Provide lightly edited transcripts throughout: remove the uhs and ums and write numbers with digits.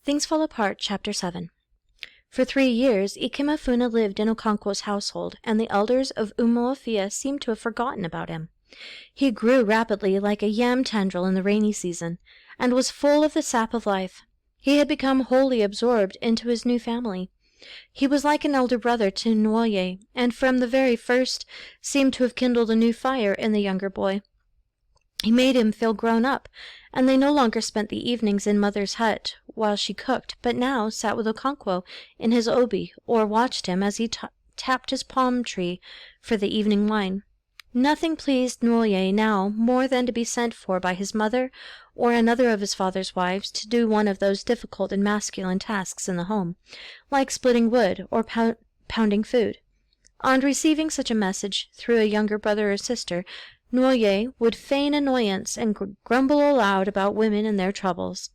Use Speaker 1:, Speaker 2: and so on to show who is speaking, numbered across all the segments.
Speaker 1: Things Fall Apart, Chapter 7. For 3 years, Ikemefuna lived in Okonkwo's household, and the elders of Umuofia seemed to have forgotten about him. He grew rapidly like a yam tendril in the rainy season, and was full of the sap of life. He had become wholly absorbed into his new family. He was like an elder brother to Nwoye, and from the very first seemed to have kindled a new fire in the younger boy. He made him feel grown up, and they no longer spent the evenings in Mother's hut while she cooked, but now sat with Okonkwo in his obi, or watched him as he tapped his palm tree for the evening wine. Nothing pleased Nwoye now more than to be sent for by his mother or another of his father's wives to do one of those difficult and masculine tasks in the home, like splitting wood or pounding food. On receiving such a message through a younger brother or sister, Nwoye would feign annoyance and grumble aloud about women and their troubles.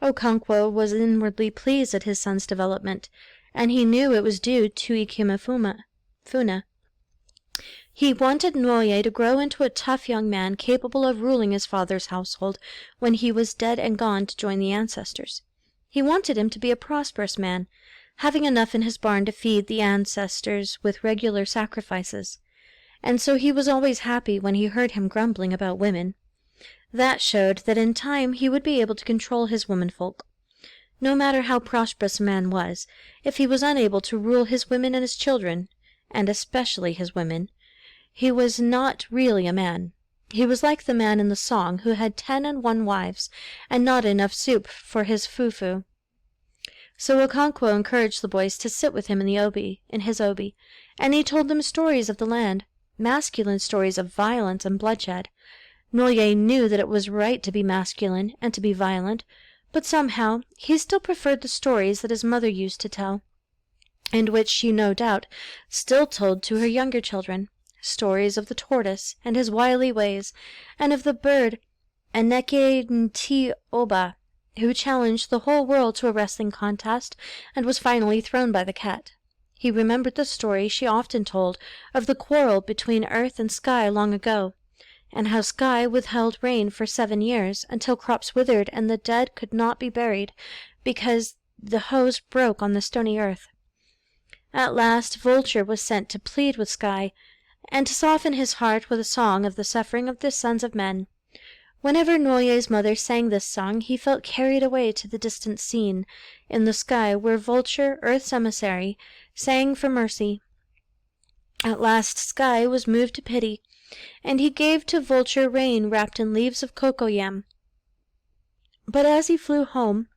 Speaker 1: Okonkwo was inwardly pleased at his son's development, and he knew it was due to Ikemefuna. He wanted Nwoye to grow into a tough young man capable of ruling his father's household when he was dead and gone to join the ancestors. He wanted him to be a prosperous man, having enough in his barn to feed the ancestors with regular sacrifices. And so he was always happy when he heard him grumbling about women. That showed that in time he would be able to control his womenfolk. No matter how prosperous a man was, if he was unable to rule his women and his children, and especially his women, he was not really a man. He was like the man in the song who had 10 wives and not enough soup for his fufu. So Okonkwo encouraged the boys to sit with him in his obi, and he told them stories of the land, masculine stories of violence and bloodshed. Nwoye knew that it was right to be masculine and to be violent, but somehow he still preferred the stories that his mother used to tell, and which she no doubt still told to her younger children, stories of the tortoise and his wily ways, and of the bird Aneke-nti-oba, who challenged the whole world to a wrestling contest and was finally thrown by the cat. He remembered the story she often told of the quarrel between earth and sky long ago, and how sky withheld rain for 7 years until crops withered and the dead could not be buried because the hose broke on the stony earth. At last Vulture was sent to plead with Sky and to soften his heart with a song of the suffering of the sons of men. Whenever Nwoye's mother sang this song, he felt carried away to the distant scene in the sky where Vulture, Earth's emissary, sang for mercy. At last Sky was moved to pity, and he gave to Vulture rain wrapped in leaves of cocoyam. But as he flew home,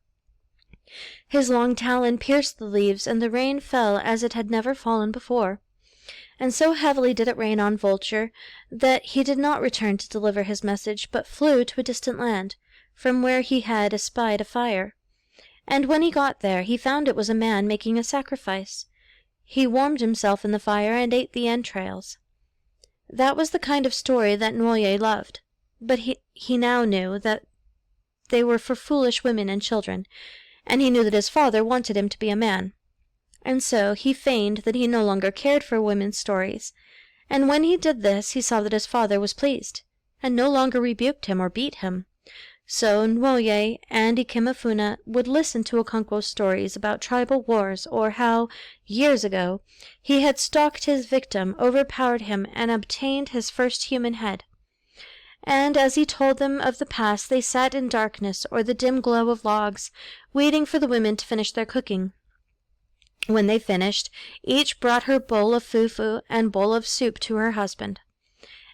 Speaker 1: his long talon pierced the leaves, and the rain fell as it had never fallen before. And so heavily did it rain on Vulture that he did not return to deliver his message, but flew to a distant land, from where he had espied a fire. And when he got there, he found it was a man making a sacrifice. He warmed himself in the fire and ate the entrails. That was the kind of story that Nwoye loved, but he now knew that they were for foolish women and children, and he knew that his father wanted him to be a man. And so he feigned that he no longer cared for women's stories, and when he did this he saw that his father was pleased, and no longer rebuked him or beat him. So Nwoye and Ikemefuna would listen to Okonkwo's stories about tribal wars, or how, years ago, he had stalked his victim, overpowered him, and obtained his first human head. And as he told them of the past, they sat in darkness or the dim glow of logs, waiting for the women to finish their cooking. When they finished, each brought her bowl of fufu and bowl of soup to her husband.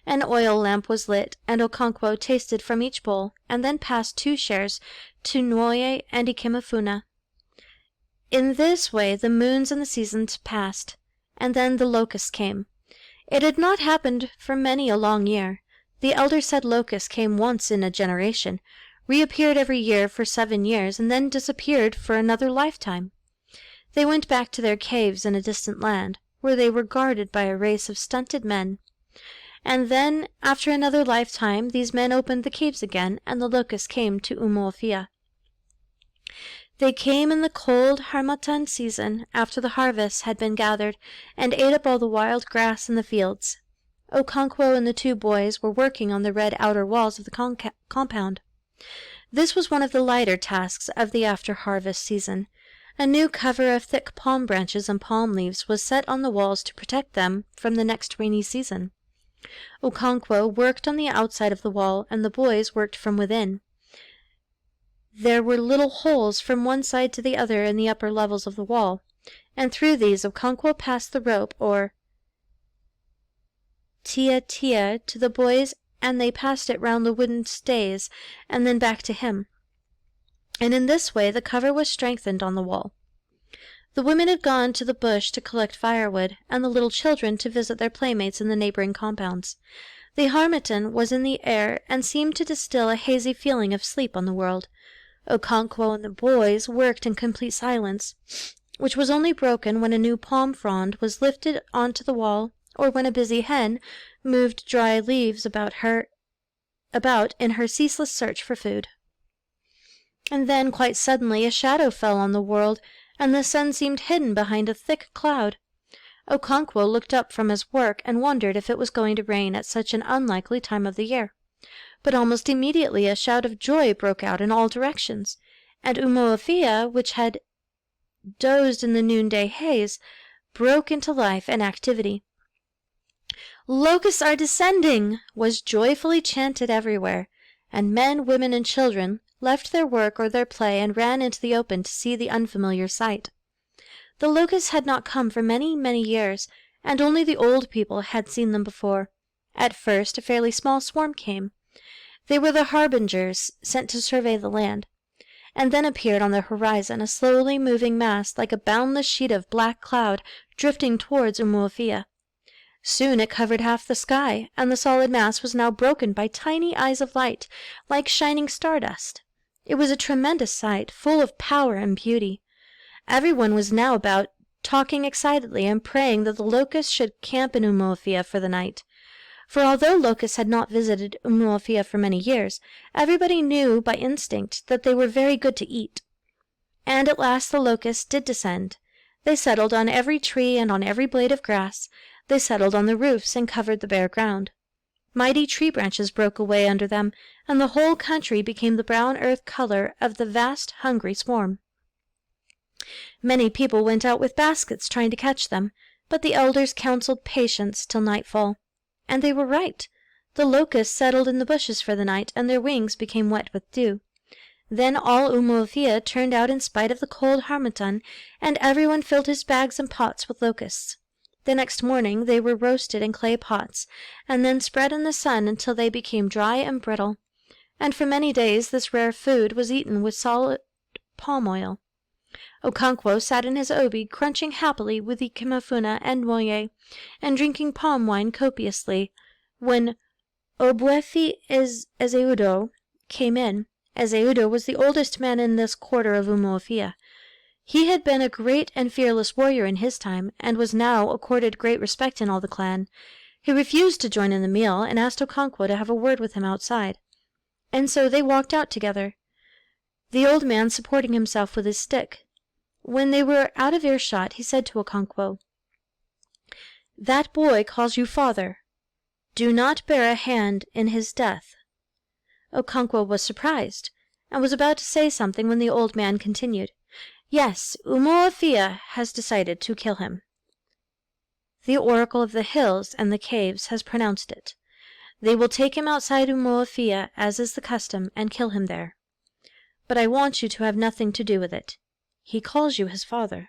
Speaker 1: An oil lamp was lit, and Okonkwo tasted from each bowl, and then passed 2 shares to Nwoye and Ikemefuna. In this way the moons and the seasons passed, and then the locusts came. It had not happened for many a long year. The elder said locusts came once in a generation, reappeared every year for 7 years, and then disappeared for another lifetime. They went back to their caves in a distant land, where they were guarded by a race of stunted men. And then, after another lifetime, these men opened the caves again, and the locusts came to Umuofia. They came in the cold Harmattan season, after the harvest had been gathered, and ate up all the wild grass in the fields. Okonkwo and the 2 boys were working on the red outer walls of the compound. This was one of the lighter tasks of the after-harvest season. A new cover of thick palm branches and palm leaves was set on the walls to protect them from the next rainy season. Okonkwo worked on the outside of the wall, and the boys worked from within. There were little holes from one side to the other in the upper levels of the wall, and through these Okonkwo passed the rope, or tia, to the boys, and they passed it round the wooden stays and then back to him. And in this way the cover was strengthened on the wall. The women had gone to the bush to collect firewood, and the little children to visit their playmates in the neighboring compounds. The harmattan was in the air and seemed to distill a hazy feeling of sleep on the world. Okonkwo and the boys worked in complete silence, which was only broken when a new palm frond was lifted onto the wall, or when a busy hen moved dry leaves about in her ceaseless search for food. And then, quite suddenly, a shadow fell on the world, and the sun seemed hidden behind a thick cloud. Okonkwo looked up from his work and wondered if it was going to rain at such an unlikely time of the year. But almost immediately a shout of joy broke out in all directions, and Umuofia, which had dozed in the noonday haze, broke into life and activity. "Locusts are descending!" was joyfully chanted everywhere, and men, women, and children left their work or their play and ran into the open to see the unfamiliar sight. The locusts had not come for many, many years, and only the old people had seen them before. At first a fairly small swarm came. They were the harbingers sent to survey the land. And then appeared on the horizon a slowly moving mass like a boundless sheet of black cloud drifting towards Umuofia. Soon it covered half the sky, and the solid mass was now broken by tiny eyes of light, like shining stardust. It was a tremendous sight, full of power and beauty. Everyone was now about, talking excitedly and praying that the locusts should camp in Umuofia for the night. For although locusts had not visited Umuofia for many years, everybody knew by instinct that they were very good to eat. And at last the locusts did descend. They settled on every tree and on every blade of grass. They settled on the roofs and covered the bare ground. Mighty tree branches broke away under them, and the whole country became the brown earth color of the vast, hungry swarm. Many people went out with baskets trying to catch them, but the elders counseled patience till nightfall. And they were right. The locusts settled in the bushes for the night, and their wings became wet with dew. Then all Umuofia turned out in spite of the cold harmattan, and everyone filled his bags and pots with locusts. The next morning they were roasted in clay pots, and then spread in the sun until they became dry and brittle. And for many days this rare food was eaten with solid palm oil. Okonkwo sat in his obi, crunching happily with Ikemefuna and Moye, and drinking palm wine copiously, when Obwefi Ezeudo came in. Ezeudo was the oldest man in this quarter of Umuofia. He had been a great and fearless warrior in his time, and was now accorded great respect in all the clan. He refused to join in the meal, and asked Okonkwo to have a word with him outside. And so they walked out together, the old man supporting himself with his stick. When they were out of earshot, he said to Okonkwo, "That boy calls you father. Do not bear a hand in his death." Okonkwo was surprised, and was about to say something when the old man continued, "Yes, Umuofia has decided to kill him. The Oracle of the Hills and the Caves has pronounced it. They will take him outside Umuofia, as is the custom, and kill him there. But I want you to have nothing to do with it. He calls you his father."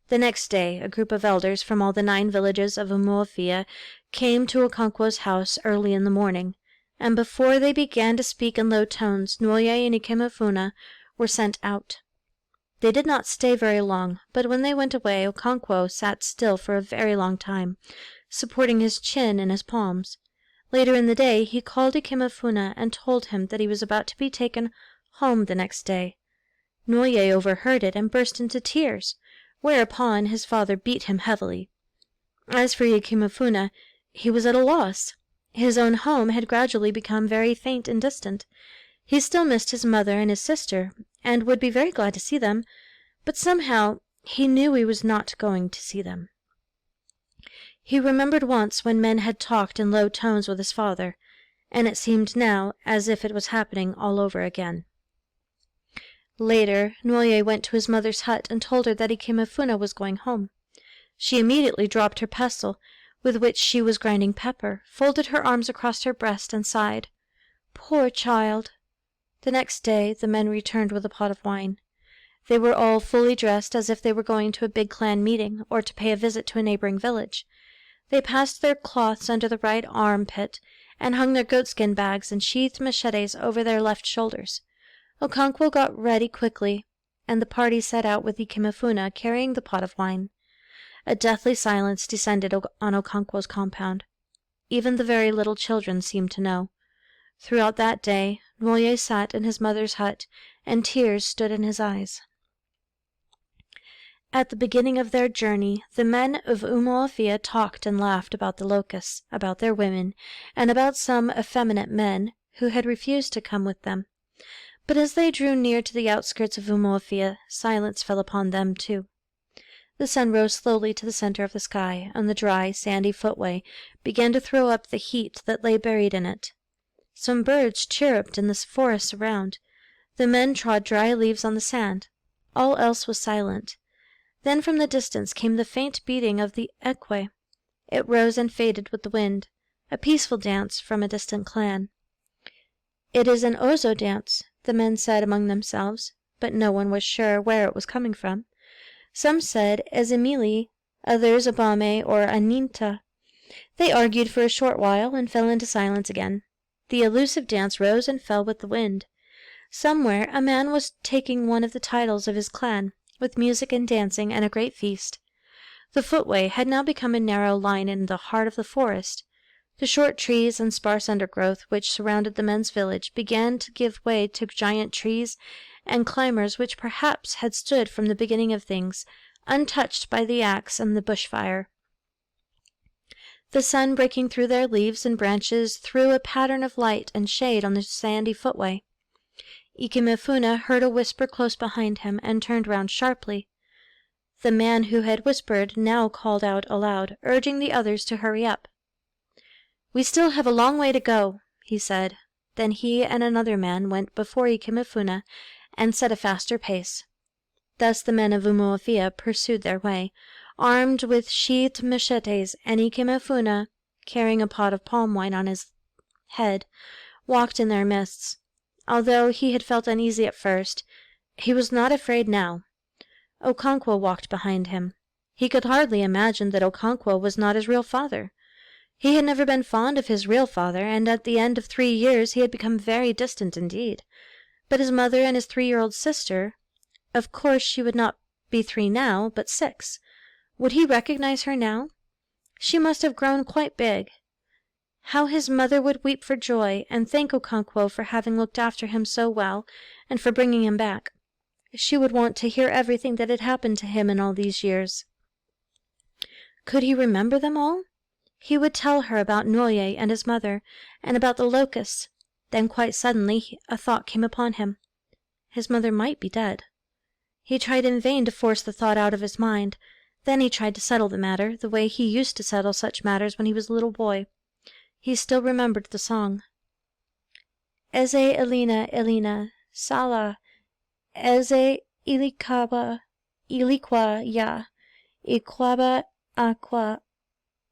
Speaker 1: The next day a group of elders from all the 9 villages of Umuofia came to Okonkwo's house early in the morning, and before they began to speak in low tones, Nwoye and Ikemefuna were sent out. They did not stay very long, but when they went away Okonkwo sat still for a very long time, supporting his chin in his palms. Later in the day he called Ikemefuna and told him that he was about to be taken home the next day. Nwoye overheard it and burst into tears, whereupon his father beat him heavily. As for Ikemefuna, he was at a loss. His own home had gradually become very faint and distant. He still missed his mother and his sister, and would be very glad to see them, but somehow he knew he was not going to see them. He remembered once when men had talked in low tones with his father, and it seemed now as if it was happening all over again. Later, Nwoye went to his mother's hut and told her that Ikemefuna was going home. She immediately dropped her pestle, with which she was grinding pepper, folded her arms across her breast, and sighed. Poor child! The next day the men returned with a pot of wine. They were all fully dressed as if they were going to a big clan meeting, or to pay a visit to a neighboring village. They passed their cloths under the right armpit, and hung their goatskin bags and sheathed machetes over their left shoulders. Okonkwo got ready quickly, and the party set out with Ikemefuna carrying the pot of wine. A deathly silence descended on Okonkwo's compound. Even the very little children seemed to know. Throughout that day, Nwoye sat in his mother's hut, and tears stood in his eyes. At the beginning of their journey, the men of Umuofia talked and laughed about the locusts, about their women, and about some effeminate men who had refused to come with them. But as they drew near to the outskirts of Umuofia, silence fell upon them too. The sun rose slowly to the center of the sky, and the dry, sandy footway began to throw up the heat that lay buried in it. Some birds chirruped in the forests around. The men trod dry leaves on the sand. All else was silent. Then from the distance came the faint beating of the ekwe. It rose and faded with the wind, a peaceful dance from a distant clan. It is an Ozo dance, the men said among themselves, but no one was sure where it was coming from. Some said Ezemili, others Abame or Aninta. They argued for a short while and fell into silence again. The elusive dance rose and fell with the wind. Somewhere a man was taking one of the titles of his clan, with music and dancing and a great feast. The footway had now become a narrow line in the heart of the forest. The short trees and sparse undergrowth which surrounded the men's village began to give way to giant trees and climbers which perhaps had stood from the beginning of things, untouched by the axe and the bushfire. The sun breaking through their leaves and branches threw a pattern of light and shade on the sandy footway. Ikemefuna heard a whisper close behind him and turned round sharply. The man who had whispered now called out aloud, urging the others to hurry up. "We still have a long way to go," he said. Then he and another man went before Ikemefuna and set a faster pace. Thus the men of Umuofia pursued their way, armed with sheathed machetes, and Ikemefuna, carrying a pot of palm wine on his head, walked in their midst. Although he had felt uneasy at first, he was not afraid now. Okonkwo walked behind him. He could hardly imagine that Okonkwo was not his real father. He had never been fond of his real father, and at the end of 3 years he had become very distant indeed. But his mother and his 3-year-old sister, of course she would not be 3 now, but 6. Would he recognize her now? She must have grown quite big. How his mother would weep for joy, and thank Okonkwo for having looked after him so well, and for bringing him back. She would want to hear everything that had happened to him in all these years. Could he remember them all? He would tell her about Nwoye and his mother, and about the locusts. Then quite suddenly a thought came upon him. His mother might be dead. He tried in vain to force the thought out of his mind. Then he tried to settle the matter, the way he used to settle such matters when he was a little boy. He still remembered the song. Eze Elina Elina Sala Eze Ilikwa Ya Ikwaba Aqua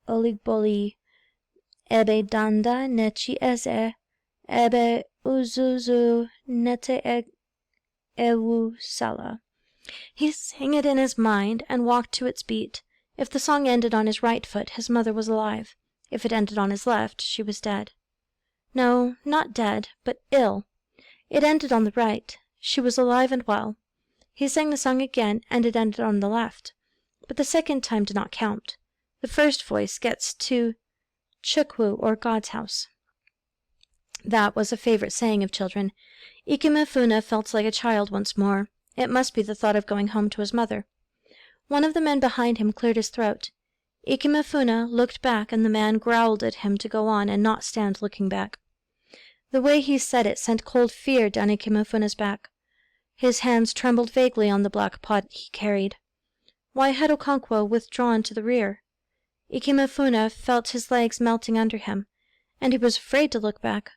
Speaker 1: Oligboli Ebe Danda Nechi Eze Ebe Uzuzu Nete Ewu Sala. He sang it in his mind and walked to its beat. If the song ended on his right foot, his mother was alive. If it ended on his left, she was dead. No, not dead, but ill. It ended on the right. She was alive and well. He sang the song again, and it ended on the left. But the second time did not count. The first voice gets to Chukwu, or God's house. That was a favorite saying of children. Ikemefuna felt like a child once more. It must be the thought of going home to his mother. One of the men behind him cleared his throat. Ikemefuna looked back, and the man growled at him to go on and not stand looking back. The way he said it sent cold fear down Ikemefuna's back. His hands trembled vaguely on the black pot he carried. Why had Okonkwo withdrawn to the rear? Ikemefuna felt his legs melting under him, and he was afraid to look back.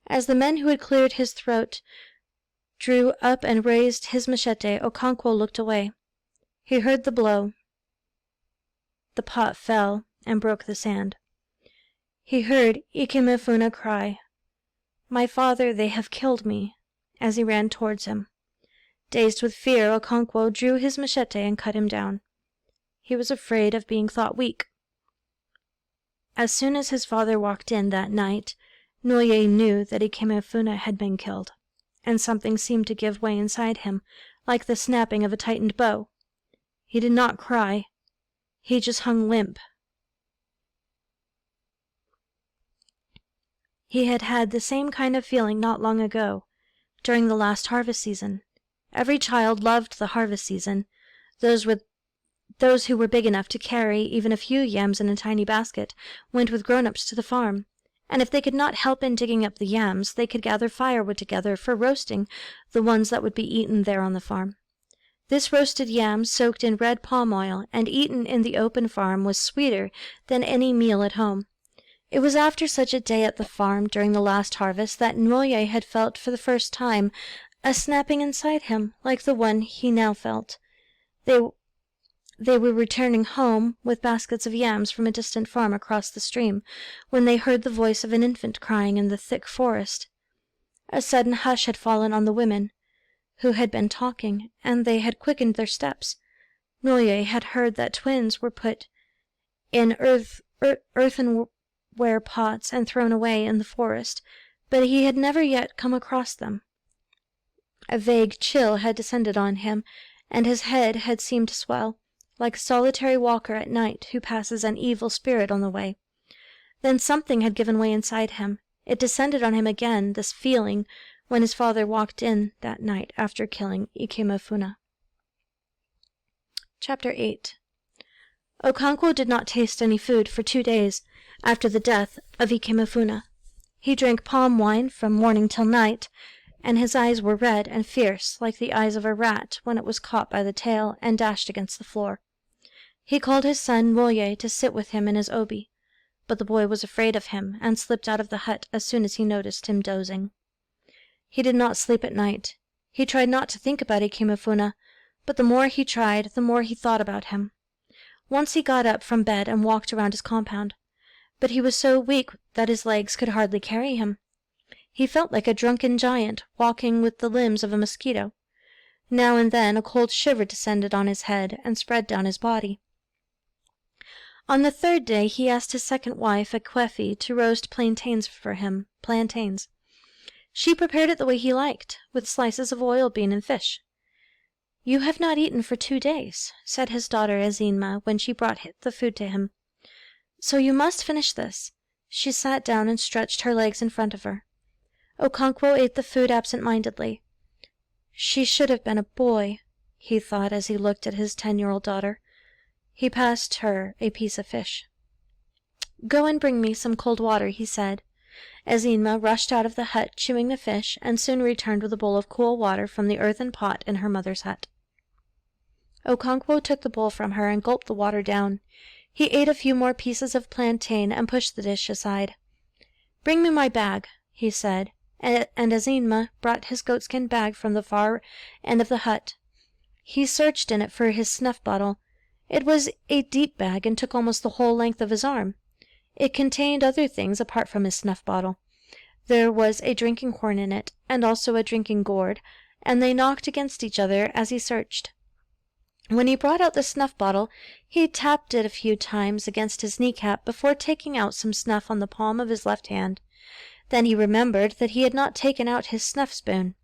Speaker 1: As the men who had cleared his throat drew up and raised his machete, Okonkwo looked away. He heard the blow. The pot fell and broke the sand. He heard Ikemefuna cry, "My father, they have killed me," as he ran towards him. Dazed with fear, Okonkwo drew his machete and cut him down. He was afraid of being thought weak. As soon as his father walked in that night, Noye knew that Ikemefuna had been killed, and something seemed to give way inside him, like the snapping of a tightened bow. He did not cry. He just hung limp. He had had the same kind of feeling not long ago, during the last harvest season. Every child loved the harvest season. Those who were big enough to carry even a few yams in a tiny basket went with grown-ups to the farm, and if they could not help in digging up the yams, they could gather firewood together for roasting the ones that would be eaten there on the farm. This roasted yam, soaked in red palm oil and eaten in the open farm, was sweeter than any meal at home. It was after such a day at the farm during the last harvest that Nwoye had felt for the first time a snapping inside him like the one he now felt. They were returning home with baskets of yams from a distant farm across the stream when they heard the voice of an infant crying in the thick forest. A sudden hush had fallen on the women, who had been talking, and they had quickened their steps. Nwoye had heard that twins were put in earthenware pots and thrown away in the forest, but he had never yet come across them. A vague chill had descended on him, and his head had seemed to swell, like a solitary walker at night who passes an evil spirit on the way. Then something had given way inside him. It descended on him again, this feeling, when his father walked in that night after killing Ikemefuna. Chapter 8. Okonkwo did not taste any food for 2 days after the death of Ikemefuna. He drank palm wine from morning till night, and his eyes were red and fierce like the eyes of a rat when it was caught by the tail and dashed against the floor. He called his son Nwoye to sit with him in his obi, but the boy was afraid of him and slipped out of the hut as soon as he noticed him dozing. He did not sleep at night. He tried not to think about Ikemefuna, but the more he tried, the more he thought about him. Once he got up from bed and walked around his compound, but he was so weak that his legs could hardly carry him. He felt like a drunken giant walking with the limbs of a mosquito. Now and then a cold shiver descended on his head and spread down his body. On the 3rd day he asked his second wife, Ikwefi, to roast plantains for him. She prepared it the way he liked, with slices of oil bean and fish. "You have not eaten for 2 days," said his daughter Ezinma when she brought the food to him. "So you must finish this." She sat down and stretched her legs in front of her. Okonkwo ate the food absent-mindedly. She should have been a boy, he thought as he looked at his 10-year-old daughter. He passed her a piece of fish. "Go and bring me some cold water," he said. Ezinma rushed out of the hut chewing the fish, and soon returned with a bowl of cool water from the earthen pot in her mother's hut. Okonkwo took the bowl from her and gulped the water down. He ate a few more pieces of plantain and pushed the dish aside. "Bring me my bag," he said, and Ezinma brought his goatskin bag from the far end of the hut. He searched in it for his snuff bottle. It was a deep bag and took almost the whole length of his arm. It contained other things apart from his snuff bottle. There was a drinking horn in it, and also a drinking gourd, and they knocked against each other as he searched. When he brought out the snuff bottle, he tapped it a few times against his kneecap before taking out some snuff on the palm of his left hand. Then he remembered that he had not taken out his snuff spoon,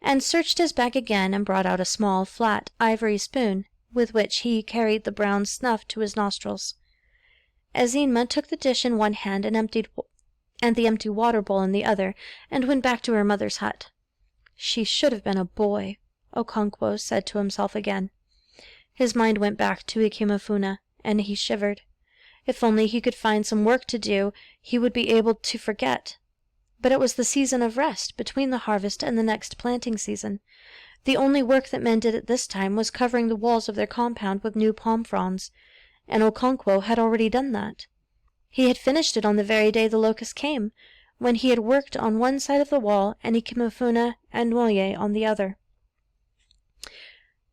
Speaker 1: and searched his bag again and brought out a small, flat, ivory spoon, with which he carried the brown snuff to his nostrils. Ezinma took the dish in one hand and the empty water bowl in the other, and went back to her mother's hut. "She should have been a boy," Okonkwo said to himself again. His mind went back to Ikemefuna, and he shivered. If only he could find some work to do, he would be able to forget. But it was the season of rest between the harvest and the next planting season. The only work that men did at this time was covering the walls of their compound with new palm fronds, and Okonkwo had already done that. He had finished it on the very day the locusts came, when he had worked on one side of the wall and Ikemefuna and Nwoye on the other.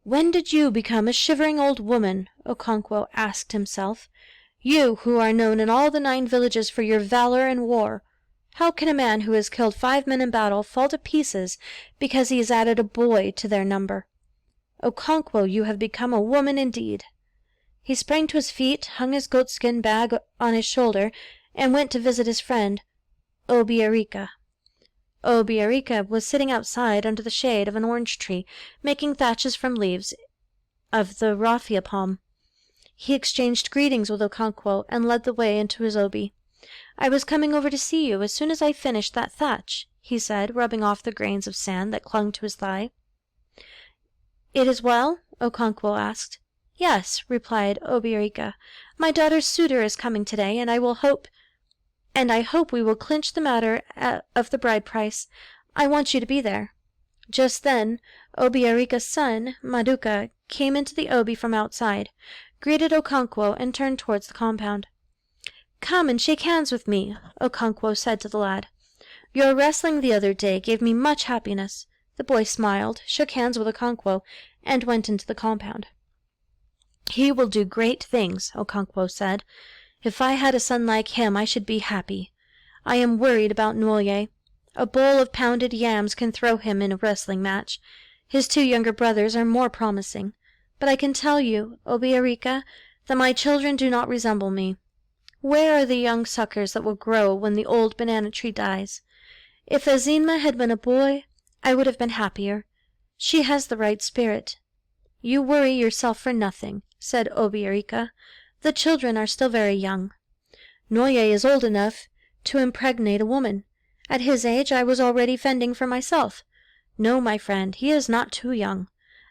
Speaker 1: "When did you become a shivering old woman?" Okonkwo asked himself. "You who are known in all the 9 villages for your valor in war. How can a man who has killed 5 men in battle fall to pieces because he has added a boy to their number? Okonkwo, you have become a woman indeed." He sprang to his feet, hung his goatskin bag on his shoulder, and went to visit his friend, Obiarika. Obiarika was sitting outside under the shade of an orange tree, making thatches from leaves of the raffia palm. He exchanged greetings with Okonkwo and led the way into his obi. "I was coming over to see you as soon as I finished that thatch," he said, rubbing off the grains of sand that clung to his thigh. "It is well?" Okonkwo asked. "Yes," replied Obiarika. "My daughter's suitor is coming today, and I hope we will clinch the matter of the bride price. I want you to be there." Just then Obiarika's son, Maduka, came into the obi from outside, greeted Okonkwo, and turned towards the compound. "Come and shake hands with me," Okonkwo said to the lad. "Your wrestling the other day gave me much happiness." The boy smiled, shook hands with Okonkwo, and went into the compound. "He will do great things," Okonkwo said. "If I had a son like him, I should be happy. I am worried about Nwoye. A bowl of pounded yams can throw him in a wrestling match. His 2 younger brothers are more promising. But I can tell you, Obiarika, that my children do not resemble me. Where are the young suckers that will grow when the old banana tree dies? If Azinma had been a boy, I would have been happier. She has the right spirit." "You worry yourself for nothing," said Obiarika. "The children are still very young. Nwoye is old enough to impregnate a woman. At his age I was already fending for myself. No, my friend, he is not too young.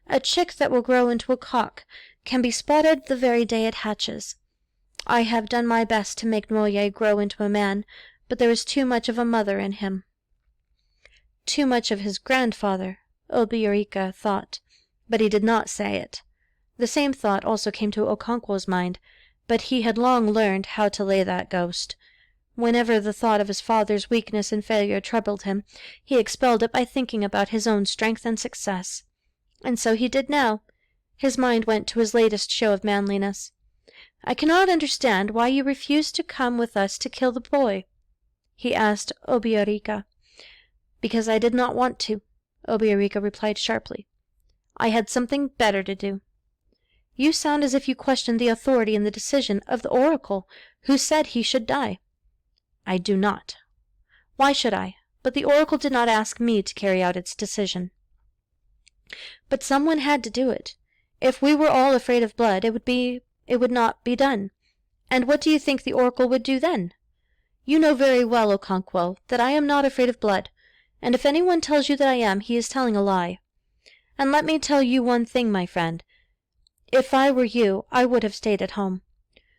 Speaker 1: A chick that will grow into a cock can be spotted the very day it hatches. I have done my best to make Nwoye grow into a man, but there is too much of a mother in him." Too much of his grandfather, Obiarika thought, but he did not say it. The same thought also came to Okonkwo's mind, but he had long learned how to lay that ghost. Whenever the thought of his father's weakness and failure troubled him, he expelled it by thinking about his own strength and success. And so he did now. His mind went to his latest show of manliness. "I cannot understand why you refused to come with us to kill the boy," he asked Obiarika. "Because I did not want to," Obiarika replied sharply. "I had something better to do." "You sound as if you questioned the authority and the decision of the oracle, who said he should die." "I do not. Why should I? But the oracle did not ask me to carry out its decision." "But someone had to do it. If we were all afraid of blood, it would not be done. And what do you think the oracle would do then? You know very well, Okonkwo, that I am not afraid of blood, and if anyone tells you that I am, he is telling a lie. And let me tell you one thing, my friend. If I were you, I would have stayed at home.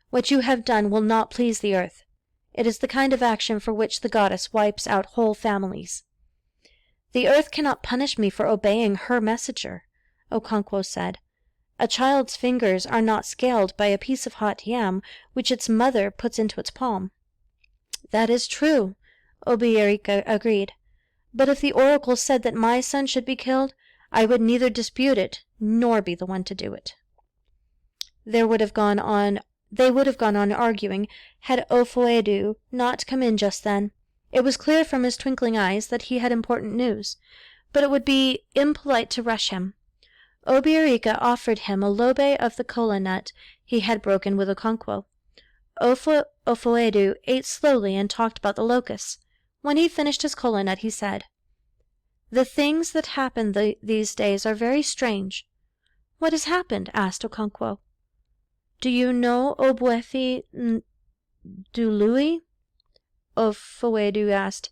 Speaker 1: What you have done will not please the earth. It is the kind of action for which the goddess wipes out whole families." "The earth cannot punish me for obeying her messenger," Okonkwo said. "A child's fingers are not scaled by a piece of hot yam which its mother puts into its palm." "That is true," Obiarika agreed. "But if the oracle said that my son should be killed, I would neither dispute it nor be the one to do it." They would have gone on arguing had Ofoedu not come in just then. It was clear from his twinkling eyes that he had important news, but it would be impolite to rush him. Obiarika offered him a lobe of the kola nut he had broken with Okonkwo. Ofoedu ate slowly and talked about the locusts. When he finished his kola nut, he said, "The things that happen these days are very strange." "What has happened?" asked Okonkwo. "Do you know Obwefi Ndului?" Ofoedu asked.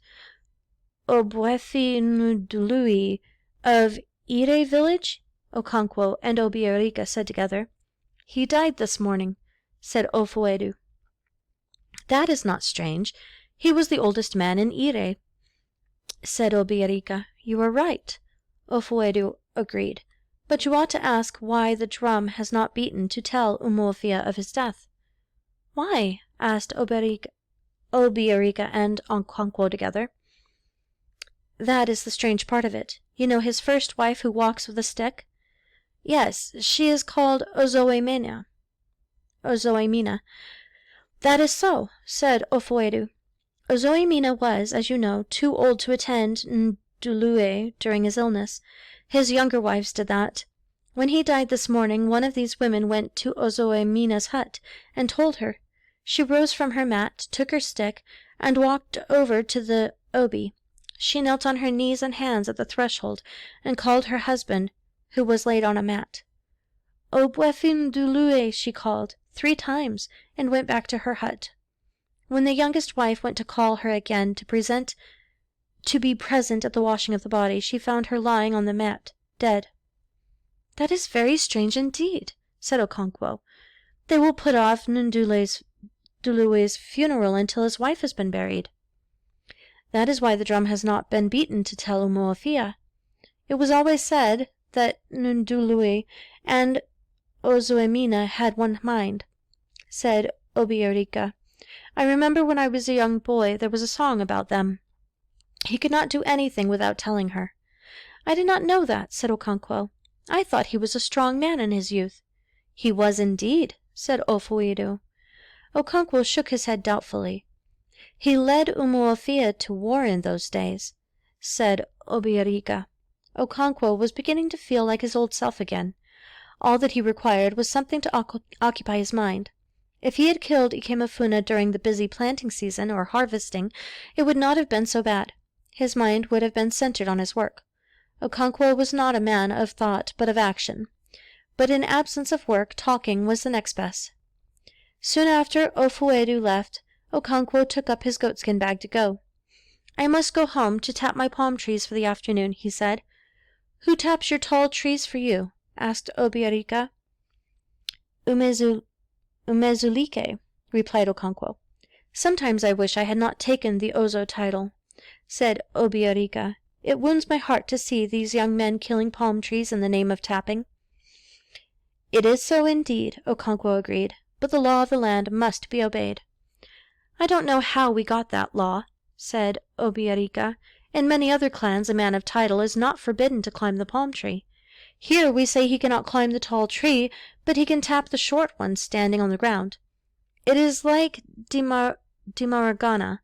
Speaker 1: "Obwefi Ndului of Ire village?" Okonkwo and Obiarika said together. "He died this morning," said Ofoedu. "That is not strange. He was the oldest man in Ire," said Obiarika. "You are right," Ofoedu agreed. "But you ought to ask why the drum has not beaten to tell Umuofia of his death." "Why?" asked Obiorika and Okonkwo together. That is the strange part of it. You know his first wife who walks with a stick? Yes, she is called Ozoemena. Ozoemena. That is so, said Ofoedu. Ozoemena was, as you know, too old to attend Ndulue during his illness. His younger wives did that. When he died this morning, one of these women went to Ozoemena's hut and told her. She rose from her mat, took her stick, and walked over to the obi. She knelt on her knees and hands at the threshold and called her husband, who was laid on a mat. Obwefin Ndulue, she called 3 times, and went back to her hut. When the youngest wife went to call her again to be present at the washing of the body, she found her lying on the mat, dead. That is very strange indeed, said Okonkwo. They will put off Ndulue's funeral until his wife has been buried. That is why the drum has not been beaten to tell Umuofia. It was always said that Ndulue and Ozoemena had one mind, said Obiorika. I remember when I was a young boy there was a song about them. He could not do anything without telling her. I did not know that, said Okonkwo. I thought he was a strong man in his youth. He was indeed, said Ofoedu. Okonkwo shook his head doubtfully. He led Umuofia to war in those days, said Obiorika. Okonkwo was beginning to feel like his old self again. All that he required was something to occupy his mind. If he had killed Ikemefuna during the busy planting season or harvesting, it would not have been so bad. His mind would have been centered on his work. Okonkwo was not a man of thought but of action. But in absence of work, talking was the next best. Soon after Ofoedu left, Okonkwo took up his goatskin bag to go. I must go home to tap my palm trees for the afternoon, he said. Who taps your tall trees for you? Asked Obiorika. Umezulike, replied Okonkwo. Sometimes I wish I had not taken the Ozo title, said Obiorika. It wounds my heart to see these young men killing palm trees in the name of tapping. It is so indeed, Okonkwo agreed, but the law of the land must be obeyed. I don't know how we got that law, said Obiorika. In many other clans a man of title is not forbidden to climb the palm tree. Here we say he cannot climb the tall tree, but he can tap the short one standing on the ground. It is like Dimaragana,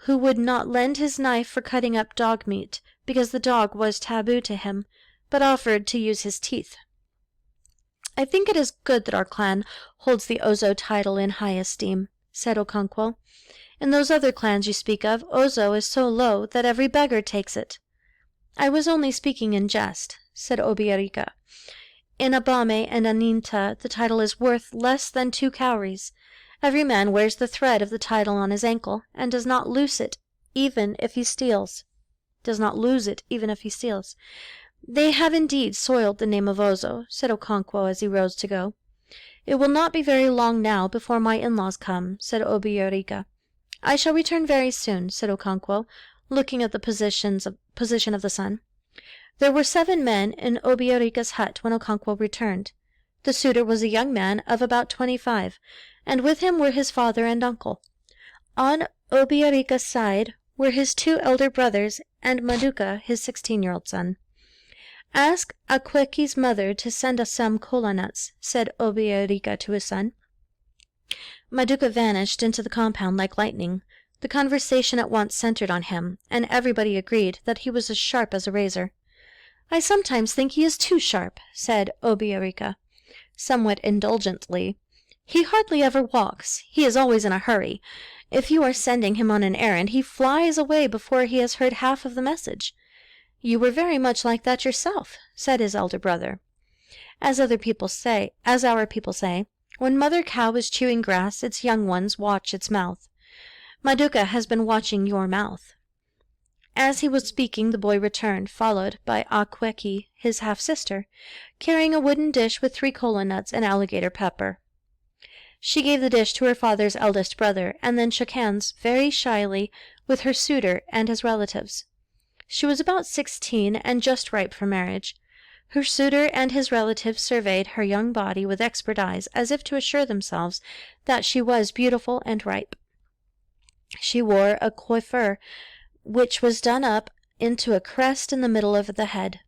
Speaker 1: who would not lend his knife for cutting up dog meat, because the dog was taboo to him, but offered to use his teeth. I think it is good that our clan holds the Ozo title in high esteem, said Okonkwo. In those other clans you speak of, Ozo is so low that every beggar takes it. I was only speaking in jest, said Obiorika. In Abame and Aninta the title is worth less than 2 cowries. Every man wears the thread of the title on his ankle, and does not lose it even if he steals. They have indeed soiled the name of Ozo, said Okonkwo as he rose to go. It will not be very long now before my in-laws come, said Obiorika. I shall return very soon, said Okonkwo, looking at the position of the sun. There were 7 men in Obiorika's hut when Okonkwo returned. The suitor was a young man of about 25, and with him were his father and uncle. On Obiorika's side were his 2 elder brothers and Maduka, his 16-year-old son. Ask Akweki's mother to send us some kola nuts, said Obiorika to his son. Maduka vanished into the compound like lightning. The conversation at once centered on him, and everybody agreed that he was as sharp as a razor. I sometimes think he is too sharp, said Obiorika, somewhat indulgently. He hardly ever walks. He is always in a hurry. If you are sending him on an errand, he flies away before he has heard half of the message. You were very much like that yourself, said his elder brother. As our people say, when mother cow is chewing grass, its young ones watch its mouth. Maduka has been watching your mouth. As he was speaking, the boy returned, followed by Akweki, his half-sister, carrying a wooden dish with 3 kola nuts and alligator pepper. She gave the dish to her father's eldest brother, and then shook hands very shyly with her suitor and his relatives. She was about 16 and just ripe for marriage. Her suitor and his relatives surveyed her young body with expert eyes, as if to assure themselves that she was beautiful and ripe. She wore a coiffure which was done up into a crest in the middle of the head.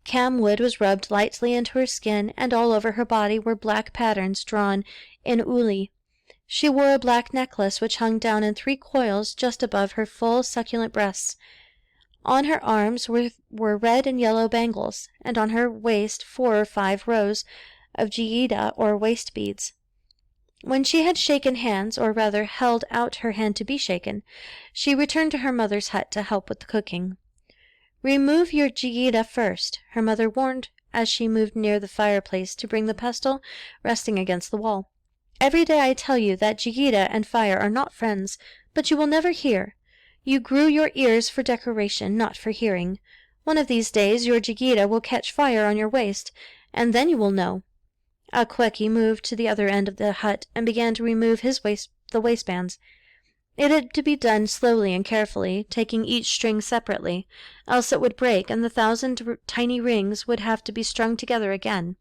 Speaker 1: Camwood was rubbed lightly into her skin, and all over her body were black patterns drawn in uli. She wore a black necklace which hung down in 3 coils just above her full succulent breasts. On her arms were red and yellow bangles, and on her waist 4 or 5 rows of jigida or waist beads. When she had shaken hands, or rather held out her hand to be shaken, she returned to her mother's hut to help with the cooking. "Remove your jigida first," her mother warned as she moved near the fireplace to bring the pestle resting against the wall. "Every day I tell you that jigida and fire are not friends, but you will never hear. You grew your ears for decoration, not for hearing. One of these days your jigida will catch fire on your waist, and then you will know." Akweke moved to the other end of the hut and began to remove the waistbands. It had to be done slowly and carefully, taking each string separately, else it would break and the 1,000 tiny rings would have to be strung together again.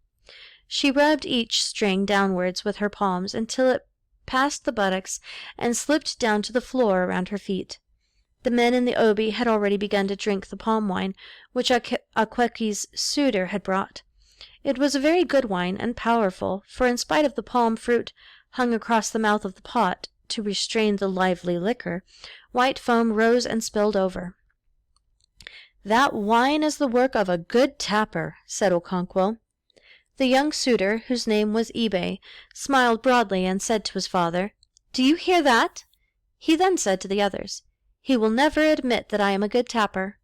Speaker 1: She rubbed each string downwards with her palms until it passed the buttocks and slipped down to the floor around her feet. The men in the obi had already begun to drink the palm wine which Akweke's suitor had brought. It was a very good wine and powerful, for in spite of the palm fruit hung across the mouth of the pot to restrain the lively liquor, white foam rose and spilled over. "That wine is the work of a good tapper," said Okonkwo. The young suitor, whose name was Ibe, smiled broadly and said to his father, "Do you hear that?" He then said to the others, "He will never admit that I am a good tapper."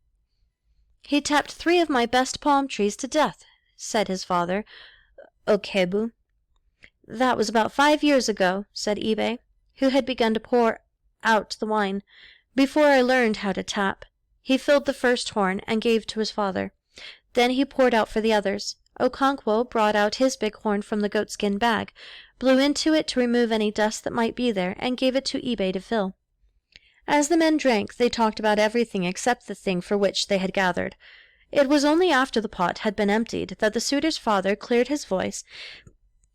Speaker 1: "He tapped 3 of my best palm trees to death," said his father, Okebu. "That was about 5 years ago," said Ibe, who had begun to pour out the wine, "before I learned how to tap." He filled the first horn and gave to his father. Then he poured out for the others. Okonkwo brought out his big horn from the goatskin bag, blew into it to remove any dust that might be there, and gave it to Ibe to fill. As the men drank, they talked about everything except the thing for which they had gathered. It was only after the pot had been emptied that the suitor's father cleared his voice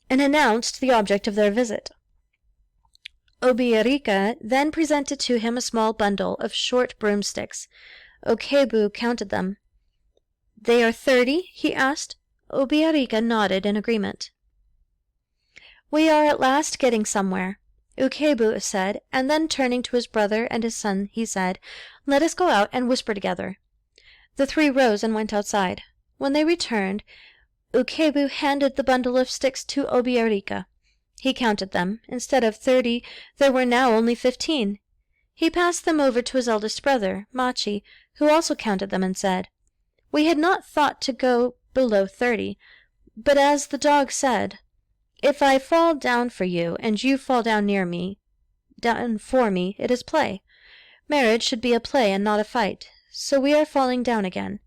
Speaker 1: and announced the object of their visit. Obiarika then presented to him a small bundle of short broomsticks. Okebu counted them. "They are 30?" he asked. Obiarika nodded in agreement. "We are at last getting somewhere," Okebu said, and then turning to his brother and his son, he said, "Let us go out and whisper together." The 3 rose and went outside. When they returned, Okebu handed the bundle of sticks to Obiarika. He counted them. Instead of 30, there were now only 15. He passed them over to his eldest brother, Machi, who also counted them and said, "We had not thought to go below 30, but as the dog said, if I fall down for you and you fall down for me, it is play. Marriage should be a play and not a fight, so we are falling down again."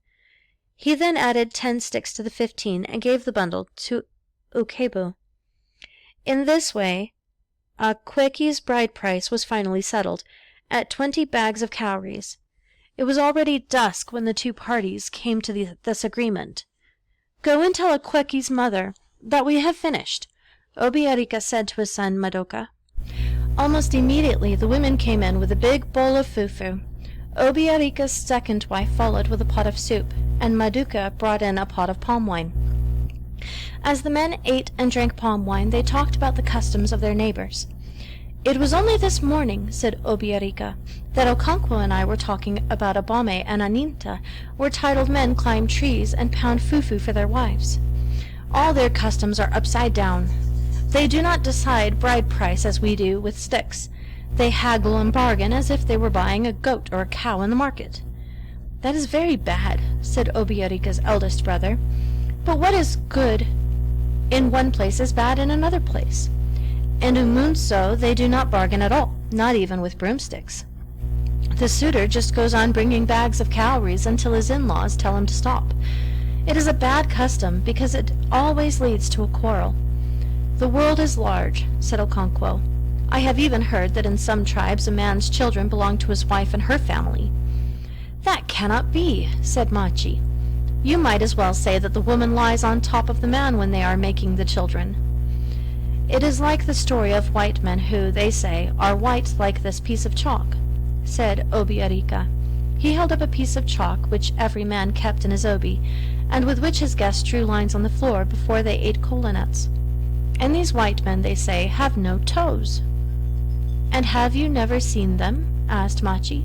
Speaker 1: He then added 10 sticks to the 15 and gave the bundle to Okebu. In this way, Akweke's bride price was finally settled, at 20 bags of cowries. It was already dusk when the 2 parties came to this agreement. "Go and tell Akweke's mother that we have finished," Obiarika said to his son Madoka. Almost immediately the women came in with a big bowl of fufu. Obiarika's second wife followed with a pot of soup, and Madoka brought in a pot of palm wine. As the men ate and drank palm wine, they talked about the customs of their neighbors. "It was only this morning," said Obiarika, "that Okonkwo and I were talking about Abame and Aninta, where titled men climb trees and pound fufu for their wives. All their customs are upside down. They do not decide bride price as we do with sticks. They haggle and bargain as if they were buying a goat or a cow in the market." "That is very bad," said Obiarika's eldest brother. "But what is good in one place is bad in another place. In Umunso they do not bargain at all, not even with broomsticks. The suitor just goes on bringing bags of cowries until his in-laws tell him to stop. It is a bad custom because it always leads to a quarrel." "The world is large," said Okonkwo. "I have even heard that in some tribes a man's children belong to his wife and her family." "That cannot be," said Machi. "You might as well say that the woman lies on top of the man when they are making the children." "It is like the story of white men who, they say, are white like this piece of chalk," said Obiarika. He held up a piece of chalk which every man kept in his obi, and with which his guests drew lines on the floor before they ate kola nuts. "And these white men, they say, have no toes." "And have you never seen them?" asked Machi.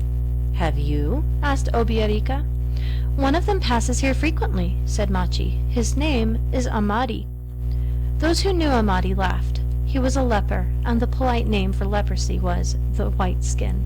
Speaker 1: "Have you?" asked Obiarika. "One of them passes here frequently," said Machi. "His name is Amadi." Those who knew Amadi laughed. He was a leper, and the polite name for leprosy was the white skin.